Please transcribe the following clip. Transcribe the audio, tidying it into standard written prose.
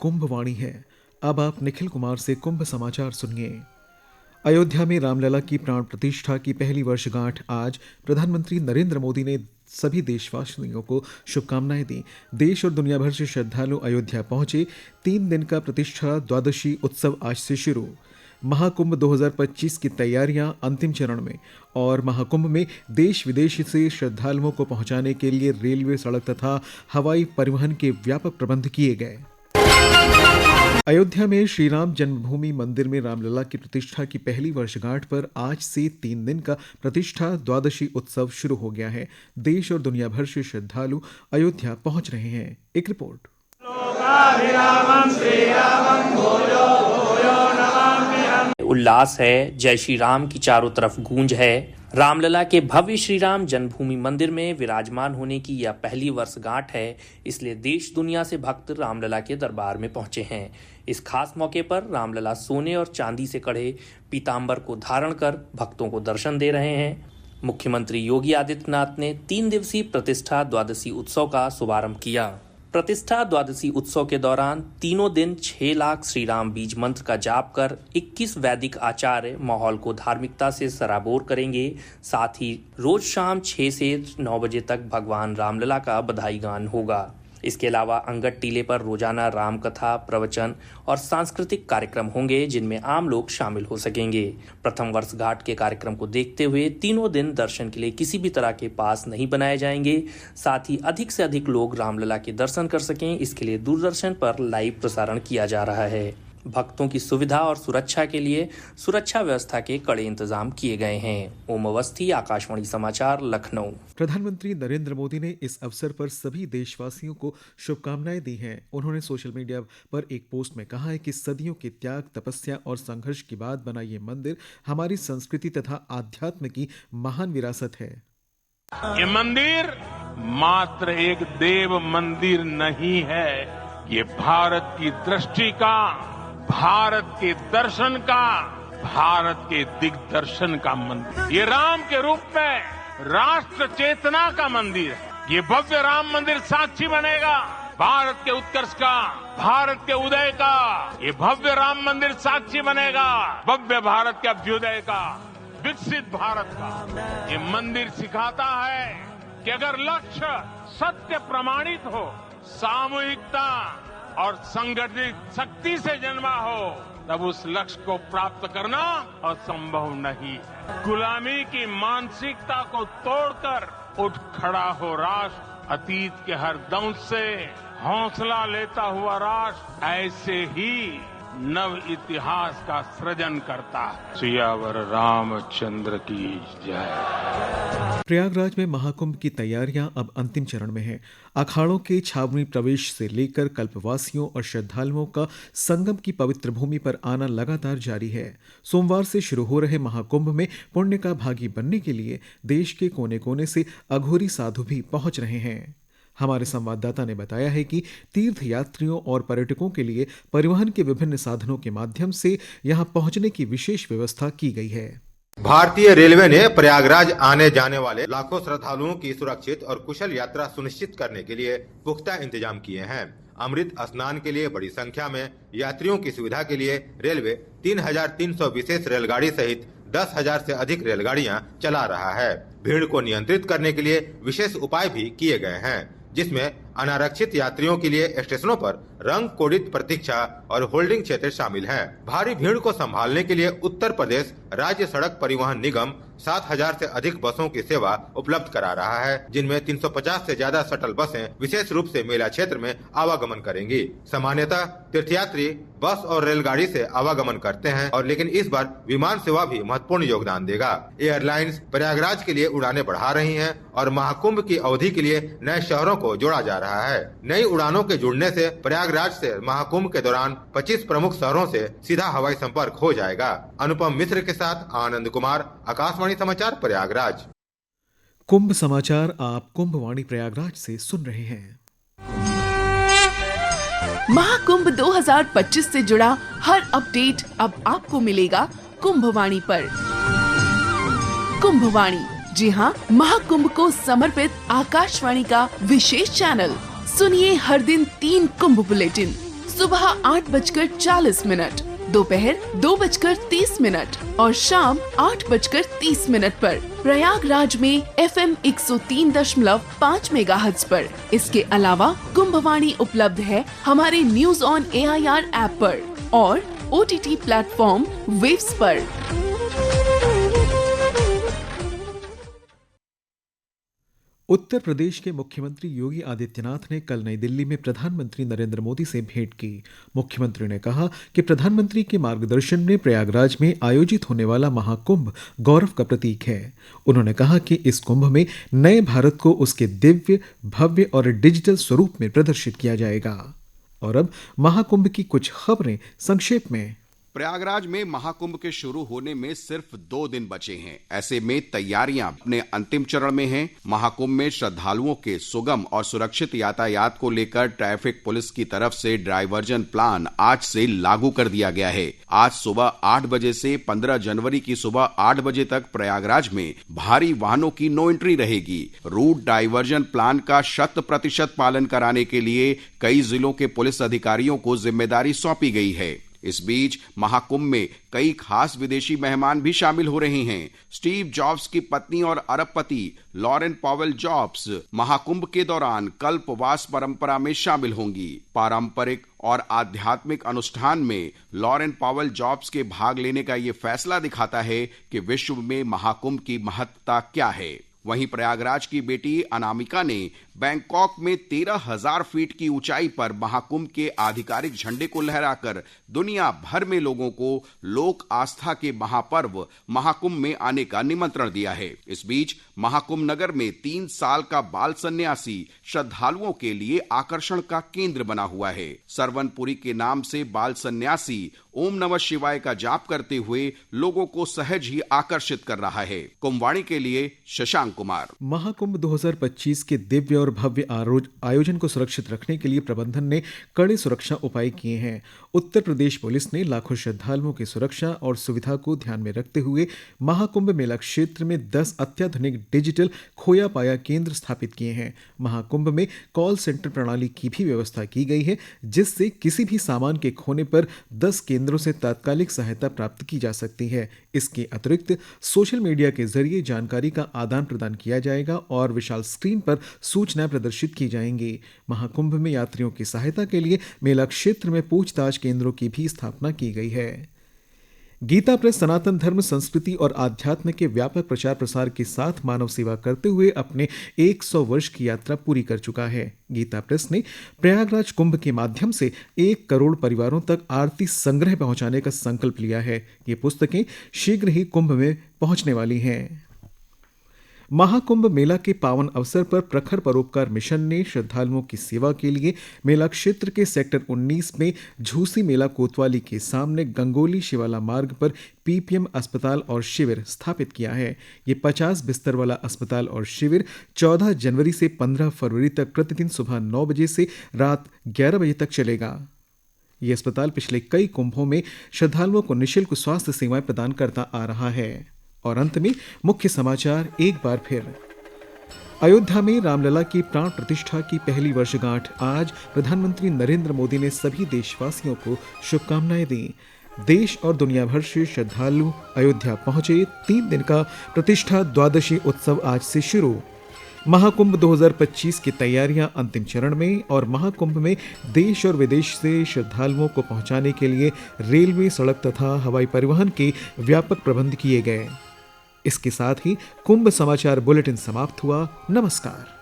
कुंभवाणी है। अब आप निखिल कुमार से कुंभ समाचार सुनिए। अयोध्या में रामलला की प्राण प्रतिष्ठा की पहली वर्षगांठ आज प्रधानमंत्री नरेंद्र मोदी ने सभी देशवासियों को शुभकामनाएं दी। देश और दुनिया भर से श्रद्धालु अयोध्या पहुंचे। 3 दिन का प्रतिष्ठा द्वादशी उत्सव आज से शुरू। महाकुंभ 2025 की तैयारियां अंतिम चरण में और महाकुंभ में देश विदेश से श्रद्धालुओं को पहुंचाने के लिए रेलवे, सड़क तथा हवाई परिवहन के व्यापक प्रबंध किए गए। अयोध्या में श्री राम जन्मभूमि मंदिर में रामलला की प्रतिष्ठा की पहली वर्षगांठ पर आज से 3 दिन का प्रतिष्ठा द्वादशी उत्सव शुरू हो गया है। देश और दुनिया भर से श्रद्धालु अयोध्या पहुंच रहे हैं। एक रिपोर्ट। उल्लास है, जय श्री राम की चारों तरफ गूंज है। रामलला के भव्य श्री राम जन्मभूमि मंदिर में विराजमान होने की यह पहली वर्षगांठ है, इसलिए देश दुनिया से भक्त रामलला के दरबार में पहुंचे हैं। इस खास मौके पर रामलला सोने और चांदी से कढ़े पीतांबर को धारण कर भक्तों को दर्शन दे रहे हैं। मुख्यमंत्री योगी आदित्यनाथ ने 3 दिवसीय प्रतिष्ठा द्वादशी उत्सव का शुभारंभ किया। प्रतिष्ठा द्वादशी उत्सव के दौरान तीनों दिन 6 लाख श्री राम बीज मंत्र का जाप कर 21 वैदिक आचार्य माहौल को धार्मिकता से सराबोर करेंगे। साथ ही रोज शाम 6 से 9 बजे तक भगवान रामलला का बधाई गान होगा। इसके अलावा अंगद टीले पर रोजाना राम कथा, प्रवचन और सांस्कृतिक कार्यक्रम होंगे, जिनमें आम लोग शामिल हो सकेंगे। प्रथम वर्षगांठ के कार्यक्रम को देखते हुए तीनों दिन दर्शन के लिए किसी भी तरह के पास नहीं बनाए जाएंगे। साथ ही अधिक से अधिक लोग रामलला के दर्शन कर सकें, इसके लिए दूरदर्शन पर लाइव प्रसारण किया जा रहा है। भक्तों की सुविधा और सुरक्षा के लिए सुरक्षा व्यवस्था के कड़े इंतजाम किए गए हैं। ओम अवस्थी, आकाशवाणी समाचार, लखनऊ। प्रधानमंत्री नरेंद्र मोदी ने इस अवसर पर सभी देशवासियों को शुभकामनाएं दी हैं। उन्होंने सोशल मीडिया पर एक पोस्ट में कहा है कि सदियों के त्याग, तपस्या और संघर्ष के बाद बना ये मंदिर हमारी संस्कृति तथा आध्यात्म की महान विरासत है। ये मंदिर मात्र एक देव मंदिर नहीं है, ये भारत की दृष्टि का, भारत के दर्शन का, भारत के दिग्दर्शन का मंदिर। ये राम के रूप में राष्ट्र चेतना का मंदिर है। ये भव्य राम मंदिर साक्षी बनेगा भारत के उत्कर्ष का, भारत के उदय का। ये भव्य राम मंदिर साक्षी बनेगा भव्य भारत के अभ्युदय का, विकसित भारत का। ये मंदिर सिखाता है कि अगर लक्ष्य सत्य प्रमाणित हो, सामूहिकता और संगठित शक्ति से जन्मा हो, तब उस लक्ष्य को प्राप्त करना असंभव नहीं। गुलामी की मानसिकता को तोड़कर उठ खड़ा हो राष्ट्र, अतीत के हर दंश से हौसला लेता हुआ राष्ट्र ऐसे ही नव इतिहास का सृजन करता है। सियावर रामचंद्र की जय। प्रयागराज में महाकुंभ की तैयारियां अब अंतिम चरण में हैं। अखाड़ों के छावनी प्रवेश से लेकर कल्पवासियों और श्रद्धालुओं का संगम की पवित्र भूमि पर आना लगातार जारी है। सोमवार से शुरू हो रहे महाकुंभ में पुण्य का भागी बनने के लिए देश के कोने कोने से अघोरी साधु भी पहुंच रहे हैं। हमारे संवाददाता ने बताया है कि तीर्थ यात्रियों और पर्यटकों के लिए परिवहन के विभिन्न साधनों के माध्यम से यहां पहुंचने की विशेष व्यवस्था की गई है। भारतीय रेलवे ने प्रयागराज आने जाने वाले लाखों श्रद्धालुओं की सुरक्षित और कुशल यात्रा सुनिश्चित करने के लिए पुख्ता इंतजाम किए हैं। अमृत स्नान के लिए बड़ी संख्या में यात्रियों की सुविधा के लिए रेलवे 3,300 विशेष रेलगाड़ी सहित 10,000 से अधिक रेलगाड़ियां चला रहा है। भीड़ को नियंत्रित करने के लिए विशेष उपाय भी किए गए हैं, जिसमें अनारक्षित यात्रियों के लिए स्टेशनों पर रंग कोडित प्रतीक्षा और होल्डिंग क्षेत्र शामिल हैं। भारी भीड़ को संभालने के लिए उत्तर प्रदेश राज्य सड़क परिवहन निगम 7,000 से अधिक बसों की सेवा उपलब्ध करा रहा है, जिनमें 350 से ज्यादा शटल बसें विशेष रूप से मेला क्षेत्र में आवागमन करेंगी। सामान्यतः तीर्थयात्री बस और रेलगाड़ी से आवागमन करते हैं, और लेकिन इस बार विमान सेवा भी महत्वपूर्ण योगदान देगा। एयरलाइंस प्रयागराज के लिए उड़ानें बढ़ा रही हैं और महाकुंभ की अवधि के लिए नए शहरों को जोड़ा जा रहा है। नई उड़ानों के जुड़ने से प्रयागराज से महाकुंभ के दौरान 25 प्रमुख शहरों से सीधा हवाई संपर्क हो जाएगा। अनुपम मिश्र के साथ आनंद कुमार, आकाशवाणी समाचार, प्रयागराज। कुंभ समाचार आप कुंभवाणी प्रयागराज से सुन रहे हैं। महाकुंभ 2025 से जुड़ा हर अपडेट अब आपको मिलेगा कुंभवाणी पर। कुंभवाणी, जी हाँ, महाकुंभ को समर्पित आकाशवाणी का विशेष चैनल। सुनिए हर दिन 3 कुंभ बुलेटिन। सुबह 8:40, दोपहर 2:30 और शाम 8:30 पर प्रयागराज में FM 103.5 मेगाहर्ट्ज पर। इसके अलावा कुंभवाणी उपलब्ध है हमारे न्यूज ऑन AIR ऐप पर और OTT प्लेटफॉर्म वेव्स पर। उत्तर प्रदेश के मुख्यमंत्री योगी आदित्यनाथ ने कल नई दिल्ली में प्रधानमंत्री नरेंद्र मोदी से भेंट की। मुख्यमंत्री ने कहा कि प्रधानमंत्री के मार्गदर्शन में प्रयागराज में आयोजित होने वाला महाकुंभ गौरव का प्रतीक है। उन्होंने कहा कि इस कुंभ में नए भारत को उसके दिव्य, भव्य और डिजिटल स्वरूप में प्रदर्शित किया जाएगा। और अब महाकुंभ की कुछ खबरें संक्षेप में। प्रयागराज में महाकुंभ के शुरू होने में सिर्फ 2 दिन बचे हैं। ऐसे में तैयारियां अपने अंतिम चरण में हैं। महाकुंभ में श्रद्धालुओं के सुगम और सुरक्षित यातायात को लेकर ट्रैफिक पुलिस की तरफ से डायवर्जन प्लान आज से लागू कर दिया गया है। आज सुबह 8 बजे से 15 जनवरी की सुबह 8 बजे तक प्रयागराज में भारी वाहनों की नो एंट्री रहेगी। रूट डायवर्जन प्लान का 100% पालन कराने के लिए कई जिलों के पुलिस अधिकारियों को जिम्मेदारी सौंपी गई है। इस बीच महाकुंभ में कई खास विदेशी मेहमान भी शामिल हो रहे हैं। स्टीव जॉब्स की पत्नी और अरबपति लॉरेन पॉवेल जॉब्स महाकुंभ के दौरान कल्पवास परंपरा में शामिल होंगी। पारंपरिक और आध्यात्मिक अनुष्ठान में लॉरेन पॉवेल जॉब्स के भाग लेने का ये फैसला दिखाता है कि विश्व में महाकुंभ की महत्ता क्या है। वहीं प्रयागराज की बेटी अनामिका ने बैंकॉक में 13,000 फीट की ऊंचाई पर महाकुंभ के आधिकारिक झंडे को लहराकर दुनिया भर में लोगों को लोक आस्था के महापर्व महाकुंभ में आने का निमंत्रण दिया है। इस बीच महाकुंभ नगर में 3 साल का बाल सन्यासी श्रद्धालुओं के लिए आकर्षण का केंद्र बना हुआ है। सरवनपुरी के नाम से बाल सन्यासी ओम नमः शिवाय का जाप करते हुए लोगों को सहज ही आकर्षित कर रहा है। कुंभवाणी के लिए शशांक कुमार। महाकुंभ 2025 के दिव्य और भव्य आयोजन को सुरक्षित रखने के लिए प्रबंधन ने कड़े सुरक्षा उपाय किए हैं। उत्तर प्रदेश पुलिस ने लाखों श्रद्धालुओं की सुरक्षा और सुविधा को ध्यान में रखते हुए महाकुंभ मेला क्षेत्र में 10 अत्याधुनिक डिजिटल खोया पाया केंद्र स्थापित किए हैं। महाकुंभ में कॉल सेंटर प्रणाली की भी व्यवस्था की गई है, जिससे किसी भी सामान के खोने पर 10 केंद्रों से तात्कालिक सहायता प्राप्त की जा सकती है। इसके अतिरिक्त सोशल मीडिया के जरिए जानकारी का आदान प्रदान किया जाएगा और विशाल स्क्रीन पर सूचनाएं प्रदर्शित की जाएंगी। महाकुंभ में यात्रियों की सहायता के लिए मेला क्षेत्र में पूछताछ केंद्रों की भी स्थापना की गई है। गीता प्रेस सनातन धर्म, संस्कृति और आध्यात्म के व्यापक प्रचार प्रसार के साथ मानव सेवा करते हुए अपने 100 वर्ष की यात्रा पूरी कर चुका है। गीता प्रेस ने प्रयागराज कुंभ के माध्यम से 1 करोड़ परिवारों तक आरती संग्रह पहुंचाने का संकल्प लिया है। ये पुस्तकें शीघ्र ही कुंभ में पहुंचने वाली हैं। महाकुंभ मेला के पावन अवसर पर प्रखर परोपकार मिशन ने श्रद्धालुओं की सेवा के लिए मेला क्षेत्र के सेक्टर 19 में झूसी मेला कोतवाली के सामने गंगोली शिवाला मार्ग पर PPM अस्पताल और शिविर स्थापित किया है। ये 50 बिस्तर वाला अस्पताल और शिविर 14 जनवरी से 15 फरवरी तक प्रतिदिन सुबह 9 बजे से रात 11 बजे तक चलेगा। ये अस्पताल पिछले कई कुंभों में श्रद्धालुओं को निःशुल्क स्वास्थ्य सेवाएं प्रदान करता आ रहा है। और अंत में मुख्य समाचार एक बार फिर। अयोध्या में रामलला की प्राण प्रतिष्ठा की पहली वर्षगांठ आज प्रधानमंत्री नरेंद्र मोदी ने सभी देशवासियों को शुभकामनाएं दी। देश और दुनिया भर से श्रद्धालु अयोध्या पहुंचे। 3 दिन का प्रतिष्ठा द्वादशी उत्सव आज से शुरू। महाकुंभ 2025 की तैयारियां अंतिम चरण में और महाकुंभ में देश और विदेश से श्रद्धालुओं को पहुंचाने के लिए रेलवे, सड़क तथा हवाई परिवहन के व्यापक प्रबंध किए गए। इसके साथ ही कुंभ समाचार बुलेटिन समाप्त हुआ। नमस्कार।